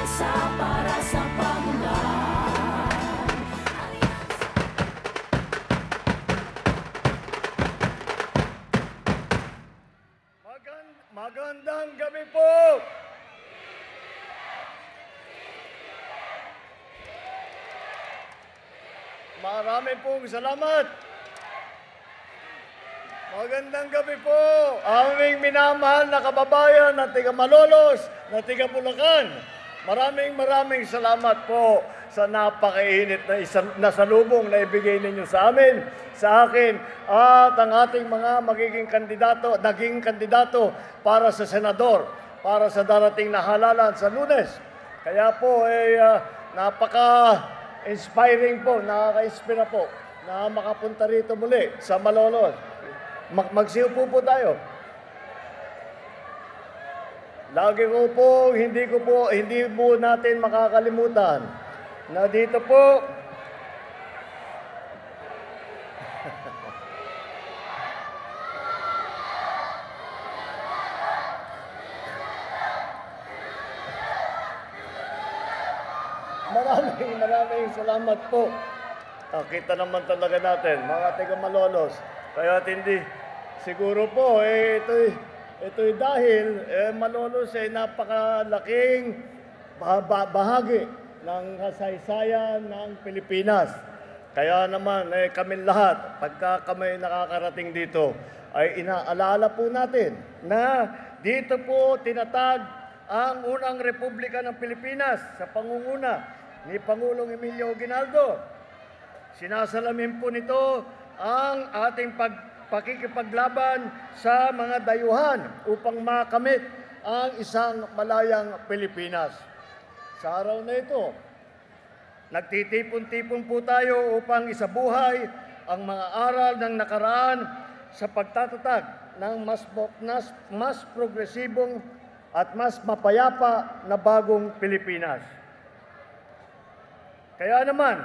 Alyansa para sa pamulan. Magandang gabi po! Marami pong salamat. Magandang gabi po, aming minamahal na kababayan na tiga Malolos, na tiga Bulacan. Maraming salamat po sa napakainit na salubong na ibigay ninyo sa amin, sa akin, at ang ating mga naging kandidato para sa senador, para sa darating na halalan sa Lunes. Kaya po, napaka-inspiring po, nakaka-inspira po na makapunta rito muli sa Malolos. Magsiupo po tayo. Hindi po natin makakalimutan na dito po maraming salamat po. Kita naman talaga natin, mga taga Malolos. Kaya hindi, siguro po, ito'y dahil Malolos ay napakalaking bahagi ng kasaysayan ng Pilipinas. Kaya naman, kami lahat, pagka kami nakakarating dito, ay inaalala po natin na dito po tinatag ang unang Republika ng Pilipinas sa pangunguna ni Pangulong Emilio Aguinaldo. Sinasalamin po nito ang ating pakikipaglaban sa mga dayuhan upang makamit ang isang malayang Pilipinas. Sa araw na ito, nagtitipon-tipon po tayo upang isabuhay ang mga aral ng nakaraan sa pagtatatag ng mas progresibong at mas mapayapa na bagong Pilipinas. Kaya naman,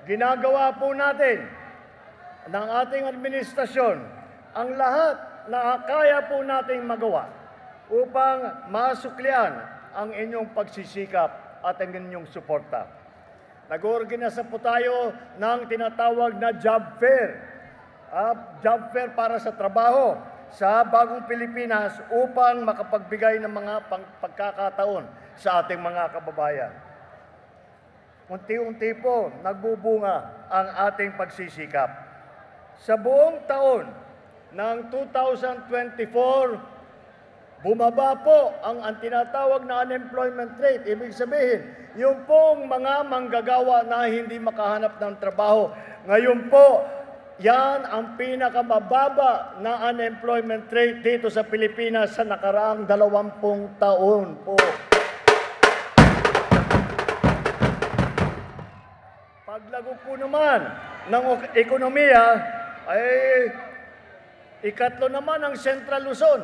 ginagawa po natin ng ating administrasyon ang lahat na kaya po nating magawa upang masuklian ang inyong pagsisikap at ang inyong suporta. Nag-organisa po tayo ng tinatawag na job fair. Job fair para sa trabaho sa bagong Pilipinas upang makapagbigay ng mga pagkakataon sa ating mga kababayan. Unti-unti po nagbubunga ang ating pagsisikap. Sa buong taon ng 2024, bumaba po ang tinatawag na unemployment rate. Ibig sabihin, yung pong mga manggagawa na hindi makahanap ng trabaho. Ngayon po, yan ang pinakamababa na unemployment rate dito sa Pilipinas sa nakaraang 20 taon po. Paglago po naman ng ekonomiya, ay ikatlo naman ang Central Luzon.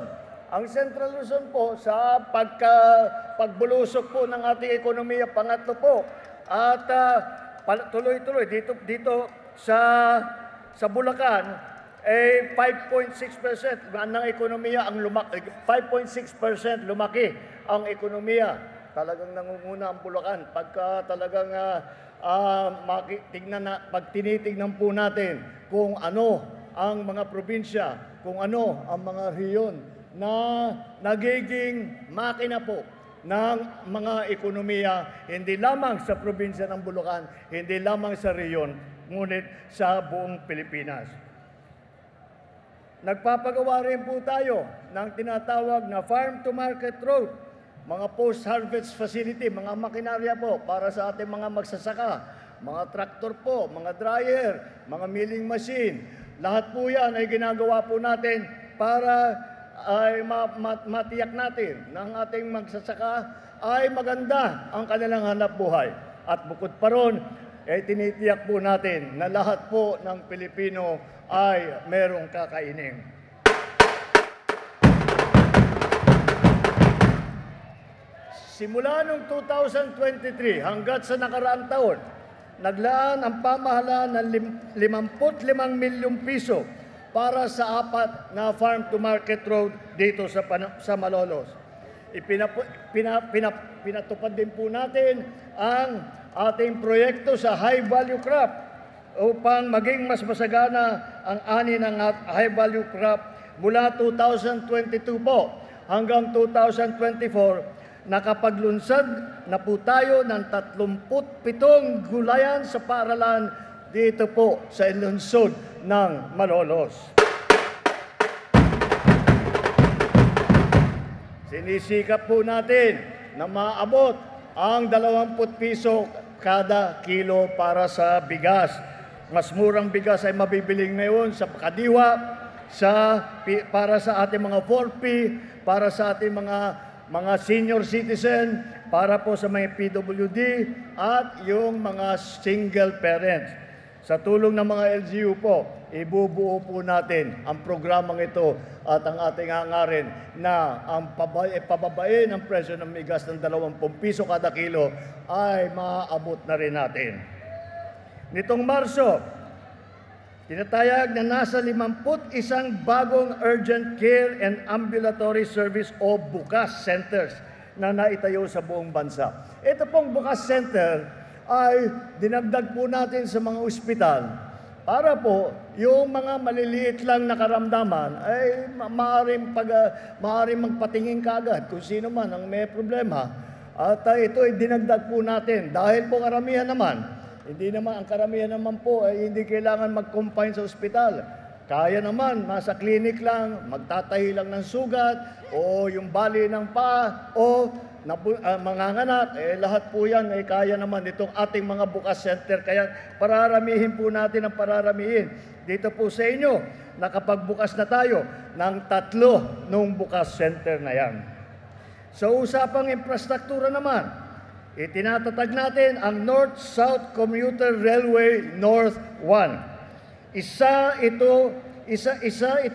Ang Central Luzon po sa pagbulusok po ng ating ekonomiya, pangatlo po. At tuloy-tuloy dito sa Bulacan, 5.6% ng ekonomiya ang lumaki. 5.6% lumaki ang ekonomiya. Talagang nangunguna ang Bulacan pagka talagang pag tinitignan po natin kung ano ang mga probinsya, kung ano ang mga rehiyon na nagiging makina po ng mga ekonomiya, hindi lamang sa probinsya ng Bulacan, hindi lamang sa rehiyon, ngunit sa buong Pilipinas. Nagpapagawa rin po tayo ng tinatawag na farm-to-market road, mga post-harvest facility, mga makinarya po para sa ating mga magsasaka, mga traktor po, mga dryer, mga milling machine. Lahat po yan ay ginagawa po natin para ay matiyak natin ng ating magsasaka ay maganda ang kanilang hanap buhay. At bukod pa ron, tinitiyak po natin na lahat po ng Pilipino ay merong kakainin. Simula noong 2023 hanggat sa nakaraang taon, naglaan ang pamahalaan ng 55 milyong piso para sa 4 na farm-to-market road dito sa Malolos. pinatupad din po natin ang ating proyekto sa high-value crop upang maging mas masagana ang ani ng high-value crop mula 2022 po hanggang 2024. Nakapaglunsad na po tayo ng 37 gulayan sa paaralan dito po sa lungsod ng Malolos. Sinisikap po natin na maabot ang 20 piso kada kilo para sa bigas. Mas murang bigas ay mabibiling ngayon sa kadiwa, para sa ating mga 4P, para sa ating mga senior citizen, para po sa mga PWD at yung mga single parents. Sa tulong ng mga LGU po, ibubuo po natin ang programang ito at ang ating hangarin na ang pababain ng presyo ng bigas ng 20 piso kada kilo ay maaabot na rin natin. Nitong Marso, tinatayag na nasa 51 bagong urgent care and ambulatory service o BUCAS centers na naitayo sa buong bansa. Ito pong BUCAS center ay dinagdag po natin sa mga ospital para po yung mga maliliit lang na karamdaman ay maaaring magpatingin kaagad kung sino man ang may problema. At ito ay dinagdag po natin dahil po karamihan naman, ang karamihan naman po ay hindi kailangan mag-confine sa ospital. Kaya naman, nasa clinic lang, magtatahi lang ng sugat o yung bali ng paa o manganganak, lahat po yan ay kaya naman itong ating mga BUCAS center. Kaya pararamihin po natin ang pararamihin. Dito po sa inyo, nakapagbukas na tayo ng 3 nung BUCAS center na yan. Sa usapang infrastruktura naman, itinatatag natin ang North-South Commuter Railway North 1. Isa itong 38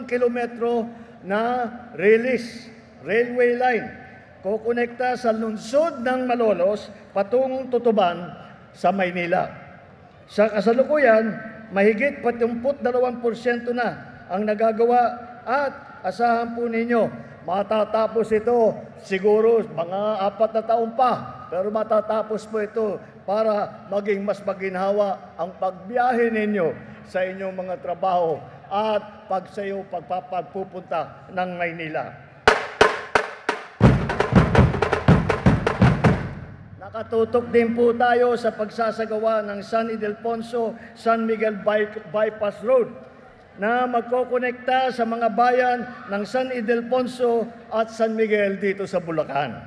kilometro na railway line. Kukonekta sa lungsod ng Malolos patungong Tutuban sa Maynila. Sa kasalukuyan, mahigit 72% na ang nagagawa at asahan po ninyo, matatapos ito siguro mga 4 na taon pa, pero matatapos po ito para maging mas maginhawa ang pagbiyahe ninyo sa inyong mga trabaho at pagpupunta ng Maynila. Nakatutok din po tayo sa pagsasagawa ng San Ildefonso, San Miguel Bypass Road na magkokonekta sa mga bayan ng San Ildefonso at San Miguel dito sa Bulacan.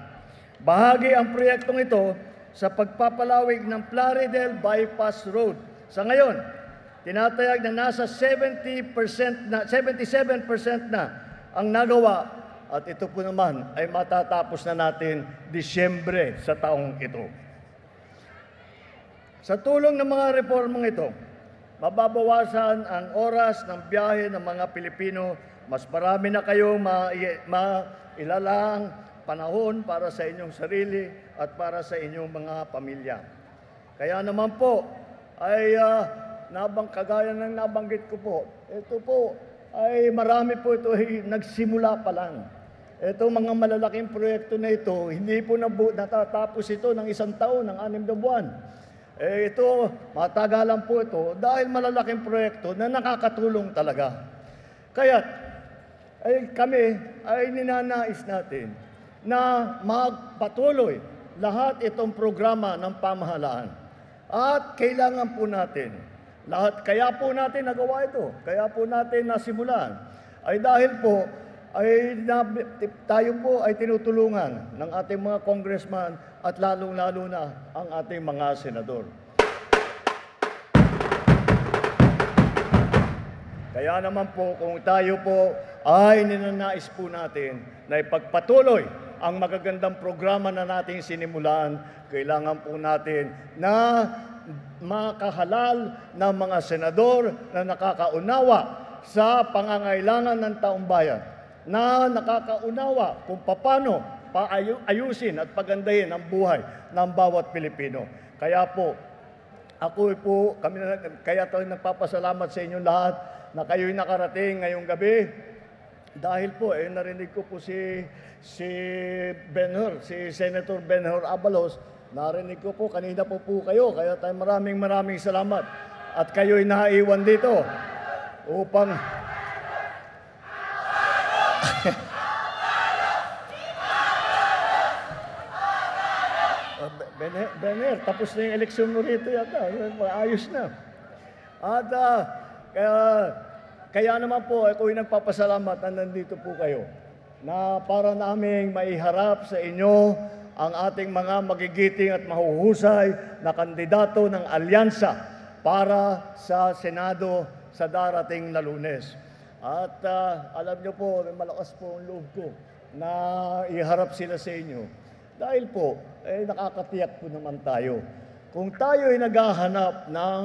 Bahagi ang proyektong ito sa pagpapalawig ng Plaridel Bypass Road. Sa ngayon, tinatayag na nasa 77% na ang nagawa. At ito po naman ay matatapos na natin Disyembre sa taong ito. Sa tulong ng mga reformang ito, mababawasan ang oras ng biyahe ng mga Pilipino. Mas marami na kayong mailalang panahon para sa inyong sarili at para sa inyong mga pamilya. Kaya naman po ay kagaya ng nabanggit ko po, ito po ay marami po ito ay nagsimula pa lang. Itong mga malalaking proyekto na ito, hindi po natatapos ito ng 1 taon, ng 6 na buwan. Ito, matagalan po ito dahil malalaking proyekto na nakakatulong talaga. Kaya kami ay ninanais natin na magpatuloy lahat itong programa ng pamahalaan. At kailangan po natin, kaya po natin nagawa ito, kaya po natin nasimulan, ay dahil po, tayo po ay tinutulungan ng ating mga congressman at lalong-lalo na ang ating mga senador. Kaya naman po kung tayo po ay ninanais po natin na ipagpatuloy ang magagandang programa na nating sinimulan, kailangan po natin na makahalal ng mga senador na nakakaunawa sa pangangailangan ng taong bayan, na nakakaunawa kung paano ayusin at pagandahin ang buhay ng bawat Pilipino. Kaya po, kaya tayo nagpapasalamat sa inyo lahat na kayo'y nakarating ngayong gabi dahil po narinig ko po si si Senator Ben-Hur Abalos, narinig ko po kanina po kayo, kaya tayo maraming salamat. At kayo'y naiwan dito upang Benher, tapos na yung eleksyon mo rito yata. Ayos na. At kaya naman po, ako'y nagpapasalamat na nandito po kayo na para naming maiharap sa inyo ang ating mga magigiting at mahuhusay na kandidato ng alyansa para sa Senado sa darating na Lunes. At alam nyo po, malakas po ang loob ko na iharap sila sa inyo. Dahil po, nakakatiyak po naman tayo. Kung tayo ay naghahanap ng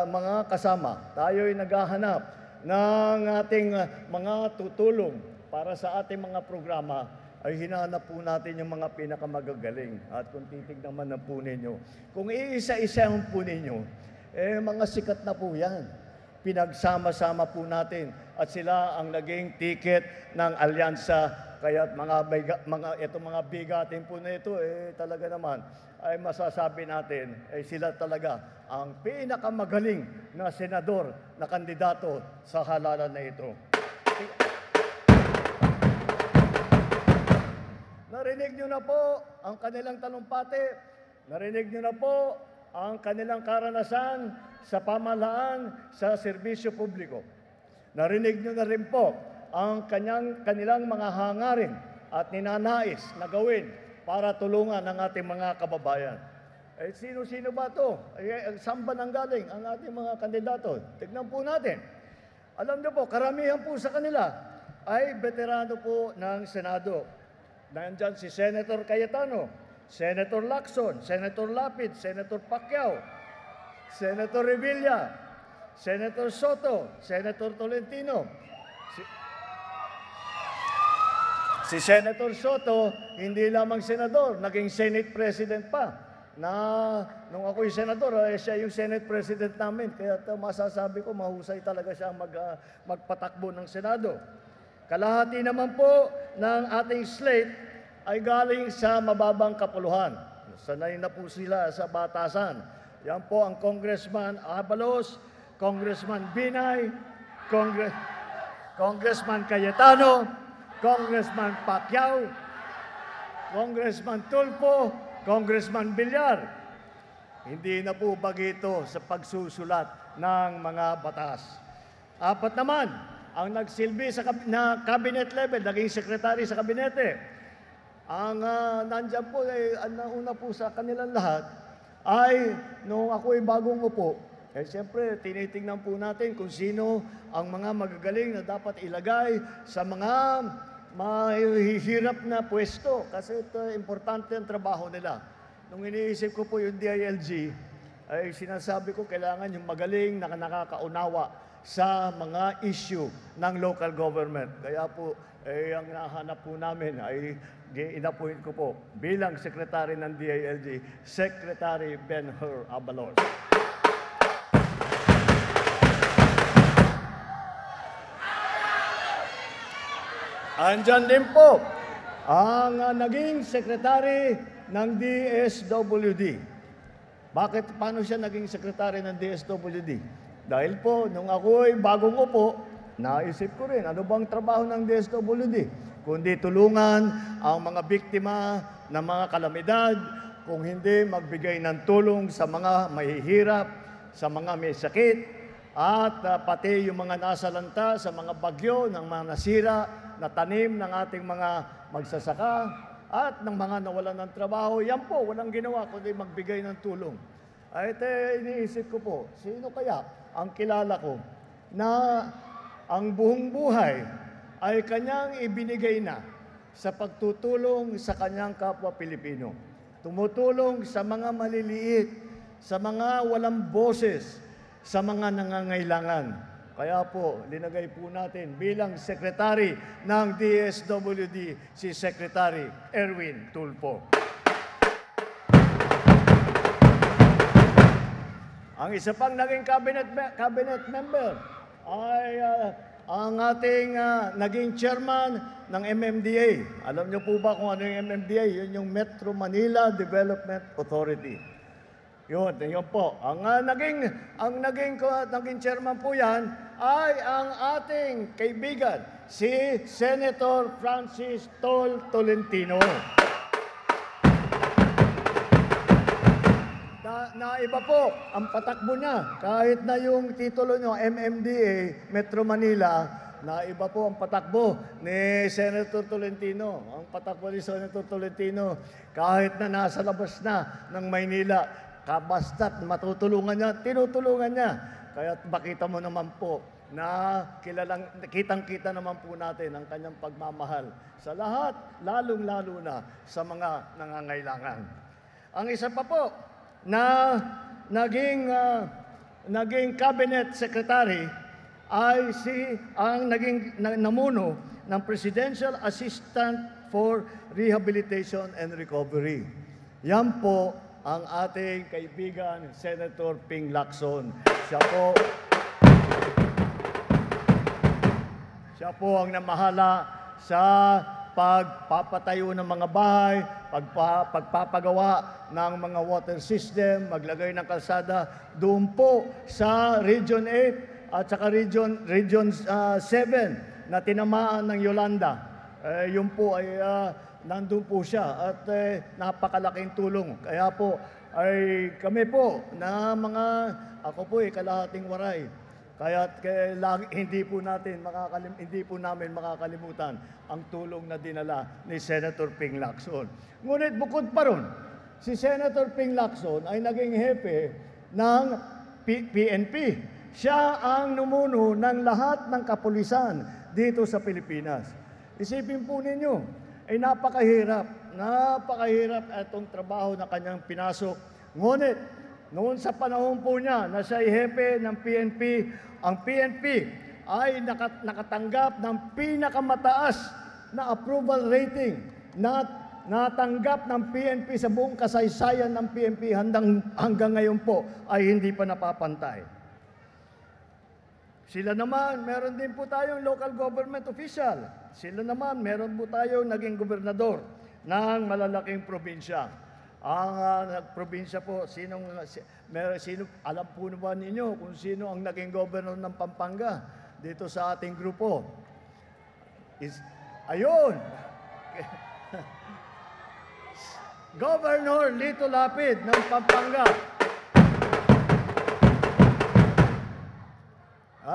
mga kasama, tayo ay naghahanap ng ating mga tutulong para sa ating mga programa, ay hinahanap po natin yung mga pinakamagagaling. At kung titignan man po ninyo, kung iisa-isa po ninyo, mga sikat na po yan. Pinagsama-sama po natin at sila ang naging ticket ng alyansa. Kaya itong mga bigatin po na ito, talaga naman ay masasabi natin, sila talaga ang pinakamagaling na senador na kandidato sa halalan na ito. Narinig nyo na po ang kanilang talumpati, narinig nyo na po ang kanilang karanasan sa pamahalaan sa serbisyo publiko. Narinig nyo na rin po ang kanilang mga hangarin at ninanais na gawin para tulungan ang ating mga kababayan. Sino-sino ba ito? Saan ba nanggaling ang ating mga kandidato? Tignan po natin. Alam nyo po, karamihan po sa kanila ay veterano po ng Senado. Nandyan si Senator Cayetano, Senator Lacson, Senator Lapid, Senator Pacquiao, Senator Revilla, Senator Soto, Senator Tolentino. Si Senator Soto, hindi lamang senador, naging Senate President pa. Na nung ako'y senador, siya yung Senate President namin. Kaya masasabi ko, mahusay talaga siya magpatakbo ng Senado. Kalahati naman po ng ating slate ay galing sa mababang kapuluhan. Sanay na po sila sa batasan. Yan po ang Congressman Abalos, Congressman Binay, Congressman Cayetano, Congressman Pacquiao, Congressman Tulfo, Congressman Villar. Hindi na po bagito sa pagsusulat ng mga batas. Apat naman, ang nagsilbi na cabinet level, naging sekretary sa kabinete. Ang nandyan po, ang nauna po sa kanilang lahat, ay nung ako'y bagong upo, siyempre tinitingnan po natin kung sino ang mga magagaling na dapat ilagay sa mga mahihirap na pwesto. Kasi ito, importante ang trabaho nila. Nung iniisip ko po yung DILG, ay sinasabi ko kailangan yung magaling na nakakaunawa sa mga issue ng local government. Kaya po, ang nahanap po namin ay inapuhin ko po bilang sekretary ng DILG, Secretary Ben-Hur Abalos. Andyan din po ang naging sekretary ng DSWD. Paano siya naging sekretary ng DSWD? Dahil po, nung ako'y bagong upo, naisip ko rin, ano bang trabaho ng DSWD? Kundi tulungan ang mga biktima ng mga kalamidad, kung hindi magbigay ng tulong sa mga mahihirap, sa mga may sakit, at pati yung mga nasalanta sa mga bagyo ng mga nasira na tanim ng ating mga magsasaka at ng mga nawalan ng trabaho. Yan po, walang ginawa kundi magbigay ng tulong. At iniisip ko po, sino kaya ang kilala ko na ang buong buhay ay kanyang ibinigay na sa pagtutulong sa kanyang kapwa Pilipino. Tumutulong sa mga maliliit, sa mga walang boses, sa mga nangangailangan. Kaya po, linagay po natin bilang Secretary ng DSWD si Secretary Erwin Tulfo. Ang isa pang naging cabinet member ay ang ating naging chairman ng MMDA. Alam niyo po ba kung ano yung MMDA? Yun yung Metro Manila Development Authority. Yun po. Ang naging chairman po yan ay ang ating kaibigan, si Senator Francis Tol Tolentino. Na iba po ang patakbo niya. Kahit na yung titulo niyo, MMDA, Metro Manila, na iba po ang patakbo ni Senator Tolentino. Ang patakbo ni Senator Tolentino, kahit na nasa labas na ng Maynila, kabasta't matutulungan niya, tinutulungan niya. Kaya makita mo naman po na kitang-kita naman po natin ang kanyang pagmamahal sa lahat, lalong-lalo na sa mga nangangailangan. Ang isa pa po, na naging cabinet secretary ay ang naging namuno ng Presidential Assistant for Rehabilitation and Recovery. Yan po ang ating kaibigan Senator Ping Lacson. Siya po ang namahala sa pagpapatayo ng mga bahay, pagpapagawa ng mga water system, maglagay ng kalsada doon po sa Region 8 at saka Region 7 na tinamaan ng Yolanda. Yun po ay nandun po siya at napakalaking tulong. Kaya po ay kami po na ako po ay kalahating waray. Kaya hindi po namin makakalimutan ang tulong na dinala ni Senator Ping Lacson. Ngunit bukod pa ron, si Senator Ping Lacson ay naging hepe ng PNP. Siya ang numuno ng lahat ng kapulisan dito sa Pilipinas. Isipin po ninyo, ay napakahirap itong trabaho na kanyang pinasok. Ngunit, noon sa panahon po niya na siya ay hepe ng PNP, ang PNP ay nakatanggap ng pinakamataas na approval rating na natanggap ng PNP sa buong kasaysayan ng PNP hanggang ngayon po ay hindi pa napapantay. Sila naman, meron din po tayong local government official. Sila naman, meron po tayong naging gobernador ng malalaking probinsya. Ang probinsya po, alam po ba ninyo kung sino ang naging governor ng Pampanga dito sa ating grupo? Ayun! Governor Lito Lapid ng Pampanga.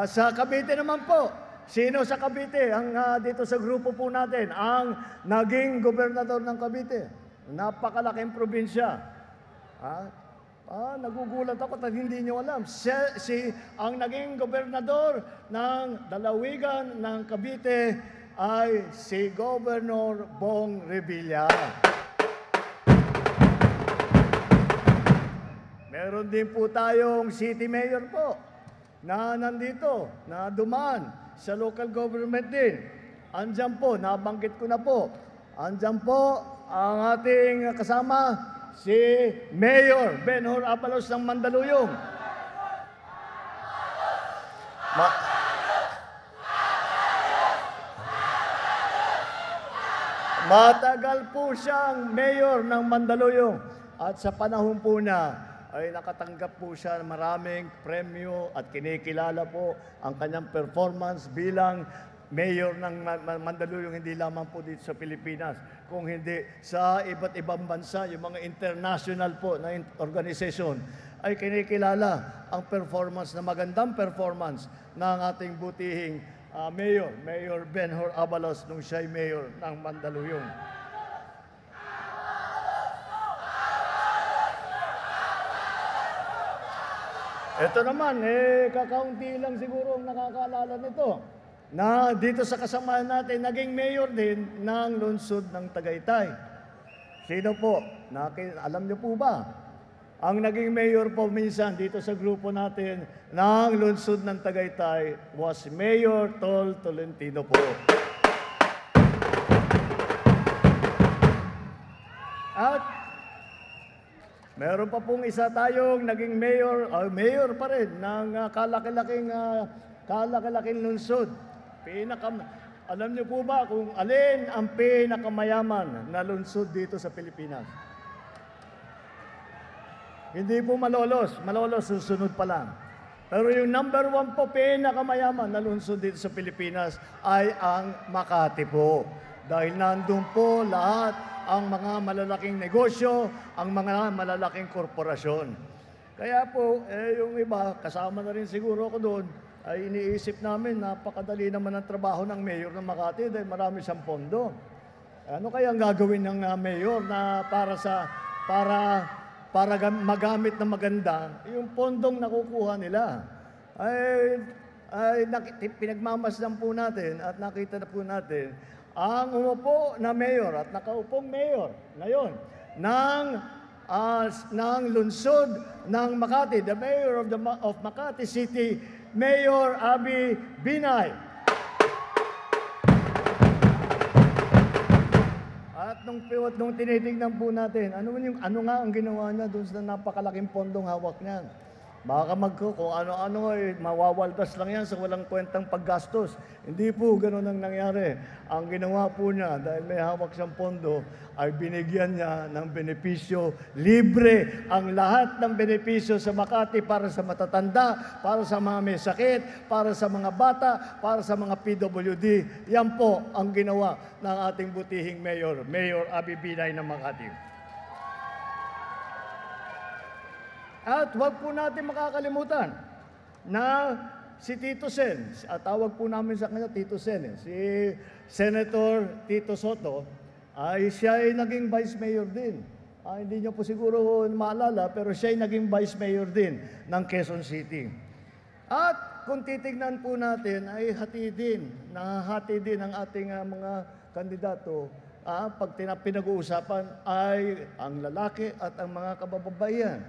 Sa Cavite naman po, sino sa Cavite ang dito sa grupo po natin ang naging gobernador ng Cavite? Napakalaking probinsya. Nagugulat ako at hindi nyo alam. Ang naging gobernador ng Dalawigan ng Cavite ay si Governor Bong Revilla. Meron din po tayong city mayor po na nandito, na dumaan sa local government din. Andyan po, nabanggit ko na po. Andyan po ang ating kasama, si Mayor Benhur Abalos ng Mandaluyong. Matagal po siyang mayor ng Mandaluyong at sa panahon po na ay nakatanggap po siya ng maraming premyo at kinikilala po ang kanyang performance bilang mayor ng Mandaluyong, hindi lamang po dito sa Pilipinas, kung hindi sa iba't ibang bansa, yung mga international po na organisasyon, ay kinikilala ang performance, na magandang performance ng ating butihing Mayor Benhur Abalos nung siya'y mayor ng Mandaluyong. Ito naman, kakaunti lang siguro ang nakakaalala nito, na dito sa kasamahan natin, naging mayor din ng lungsod ng Tagaytay. Sino po? Alam niyo po ba? Ang naging mayor po minsan dito sa grupo natin ng lungsod ng Tagaytay was Mayor Tol Tolentino po. At meron pa pong isa tayong naging mayor pa rin ng kalaki-laking lungsod. Alam niyo po ba kung alin ang pinakamayaman na lungsod dito sa Pilipinas? Hindi po Malolos. Malolos susunod pa lang. Pero yung number 1 po, pinakamayaman na lungsod dito sa Pilipinas ay ang Makati po. Dahil nandun po lahat ang mga malalaking negosyo, ang mga malalaking korporasyon. Kaya po, yung iba, kasama na rin siguro ako doon, ay iniisip namin, napakadali naman ang trabaho ng mayor ng Makati dahil marami siyang pondo. Ano kaya ang gagawin ng mayor na para magamit na maganda yung pondong nakukuha nila? Pinagmamasdan po natin at nakita na po natin ang umupo na mayor at nakaupong mayor ngayon ng lungsod ng Makati, the mayor of Makati City, Mayor Abby Binay. At nung tinitingnan po natin, ano nga ang ginawa niya doon sa napakalaking pondong hawak niya? Baka kung ano-ano ay mawawaldas lang yan sa walang kwentang paggastos. Hindi po ganun ang nangyari. Ang ginawa po niya, dahil may hawak siyang pondo, ay binigyan niya ng benepisyo. Libre ang lahat ng benepisyo sa Makati para sa matatanda, para sa mga may sakit, para sa mga bata, para sa mga PWD. Yan po ang ginawa ng ating butihing mayor, Mayor Abby Binay ng Makati. At huwag po natin makakalimutan na si Tito Sen, at tawag po namin sa kanya Tito Sen, si Senator Tito Soto, ay siya ay naging Vice Mayor din. Hindi niyo po siguro maalala, pero siya ay naging Vice Mayor din ng Quezon City. At kung titignan po natin, ay nahati din ang ating mga kandidato. Pag pinag-uusapan ay ang lalaki at ang mga kababaihan.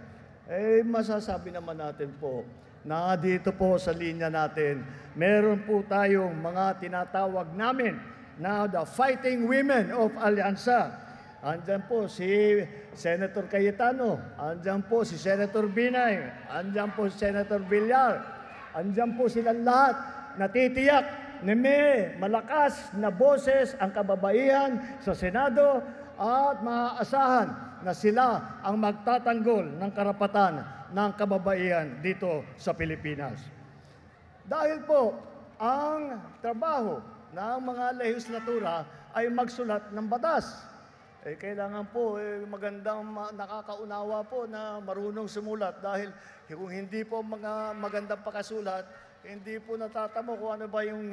Masasabi naman natin po na dito po sa linya natin, meron po tayong mga tinatawag namin na the Fighting Women of Alianza. Andyan po si Senator Cayetano, andyan po si Senator Binay, andyan po si Senator Villar, andyan po silang lahat natitiyak na may malakas na boses ang kababaihan sa Senado at maaasahan na sila ang magtatanggol ng karapatan ng kababaihan dito sa Pilipinas. Dahil po, ang trabaho ng mga lehislatura ay magsulat ng batas. Kailangan po magandang nakakaunawa po na marunong sumulat dahil kung hindi po mga magandang pakasulat, hindi po natatamo kung ano ba yung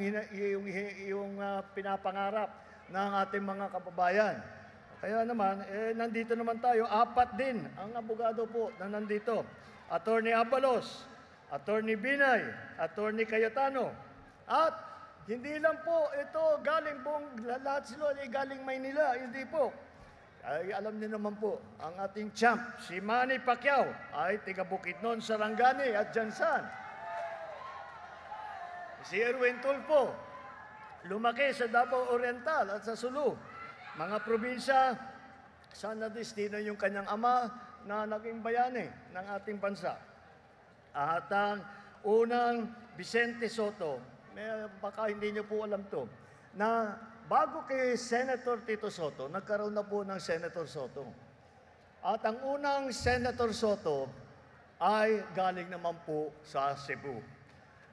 pinapangarap ng ating mga kababayan. Kaya naman, nandito naman tayo, 4 din ang abogado po na nandito. Attorney Abalos, Attorney Binay, Attorney Cayetano. At hindi lang po ito lahat sila ay galing Maynila, hindi po. Ay alam niyo naman po, ang ating champ, si Manny Pacquiao, ay tiga Bukidnon, Sarangani at Jansan. Si Erwin Tulfo, lumaki sa Davao Oriental at sa Sulu. Mga probinsya, saan na destino yung kanyang ama na naging bayani ng ating bansa. At ang unang Vicente Soto, baka hindi niyo po alam to, na bago kay Senator Tito Soto, nagkaroon na po ng Senator Soto. At ang unang Senator Soto ay galing naman po sa Cebu.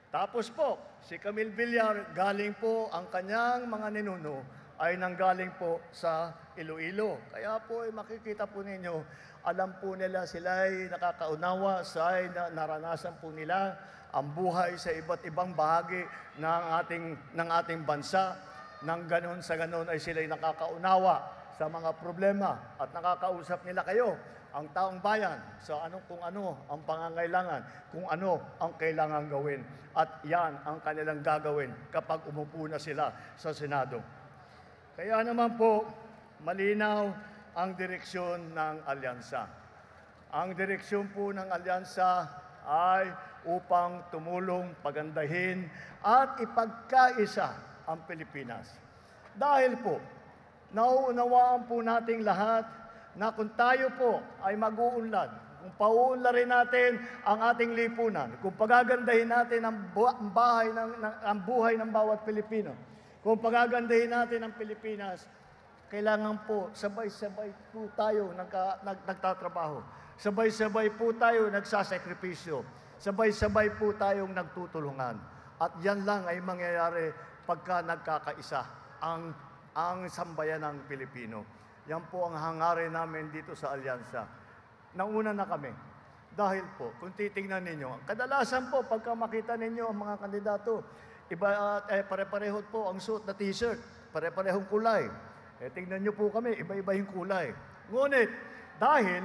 Tapos po, si Camille Villar, galing po ang kanyang mga ninuno ay nanggaling po sa Iloilo. Kaya po makikita po ninyo, alam po nila sila ay nakakaunawa sa naranasan po nila ang buhay sa iba't ibang bahagi ng ating bansa. Nang ganon sa ganon ay sila ay nakakaunawa sa mga problema at nakakausap nila kayo, ang taong bayan, sa kung ano ang pangangailangan, kung ano ang kailangan gawin. At yan ang kanilang gagawin kapag umupo na sila sa Senado. Kaya naman po, malinaw ang direksyon ng alyansa. Ang direksyon po ng alyansa ay upang tumulong, pagandahin at ipagkaisa ang Pilipinas. Dahil po, nauunawaan po nating lahat na kung tayo po ay mag-uunlad kung pauunlarin natin ang ating lipunan, kung pagagandahin natin ang buhay ng bawat Pilipino, kung pagagandahin natin ang Pilipinas, kailangan po sabay-sabay po tayo nagtatrabaho. Sabay-sabay po tayo nagsasakripisyo. Sabay-sabay po tayong nagtutulungan. At yan lang ay mangyayari pagka nagkakaisa ang sambayanang Pilipino. Yan po ang hangarin namin dito sa Alyansa. Nauna na kami. Dahil po, kung titingnan ninyo, kadalasan po pagka makita ninyo ang mga kandidato, pare-pareho po ang suot na t-shirt, pare-parehong kulay. Tingnan nyo po kami, iba-iba yung kulay. Ngunit, dahil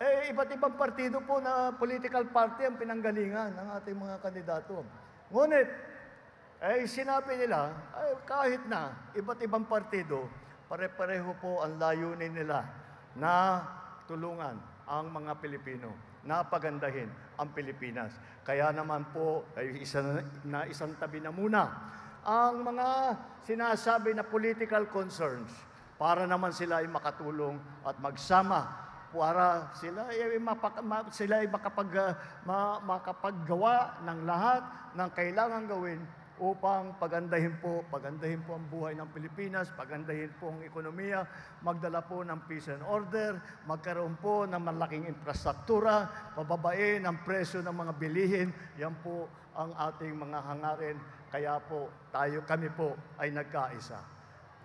iba't ibang partido po na political party ang pinanggalingan ng ating mga kandidato. Ngunit, sinabi nila, kahit na iba't ibang partido, pare-pareho po ang layunin nila na tulungan ang mga Pilipino, na pagandahin ang Pilipinas. Kaya naman po, isang tabi na muna ang mga sinasabi na political concerns para naman sila ay makatulong at magsama para sila ay makapaggawa ng lahat ng kailangan gawin upang pagandahin po ang buhay ng Pilipinas, pagandahin po ang ekonomiya, magdala po ng peace and order, magkaroon po ng malaking infrastruktura, pababain ang presyo ng mga bilihin. Yan po ang ating mga hangarin. Kaya po kami po ay nagkaisa.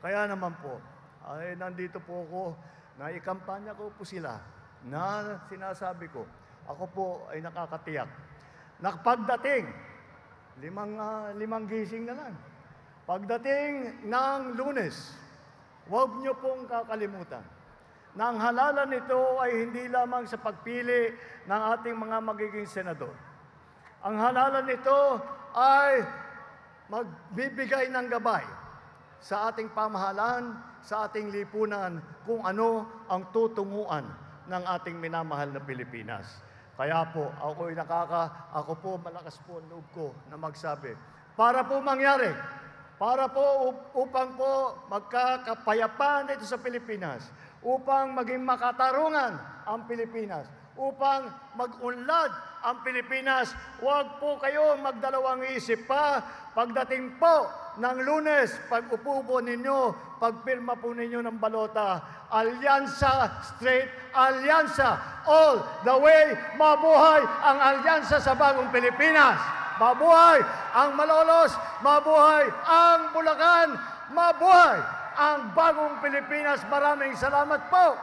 Kaya naman po, ay nandito po ako, na ikampanya ko po sila, na sinasabi ko, ako po ay nakakatiyak. Pagdating, limang gising na lang. Pagdating ng Lunes, huwag niyo pong kakalimutan na ang halalan nito ay hindi lamang sa pagpili ng ating mga magiging senador. Ang halalan nito ay magbibigay ng gabay sa ating pamahalaan, sa ating lipunan, kung ano ang tutunguan ng ating minamahal na Pilipinas. Kaya po, ako po, malakas po ang loob ko na magsabi, para po mangyari, para po upang po magkakapayapaan dito sa Pilipinas, upang maging makatarungan ang Pilipinas, upang mag-unlad ang Pilipinas, huwag po kayo magdalawang isip pa. Pagdating po ng Lunes, pag-upo po ninyo, pagpirma po ninyo ng balota, Alyansa, straight Alyansa, all the way, mabuhay ang Alyansa sa bagong Pilipinas. Mabuhay ang Malolos, mabuhay ang Bulacan, mabuhay ang bagong Pilipinas. Maraming salamat po.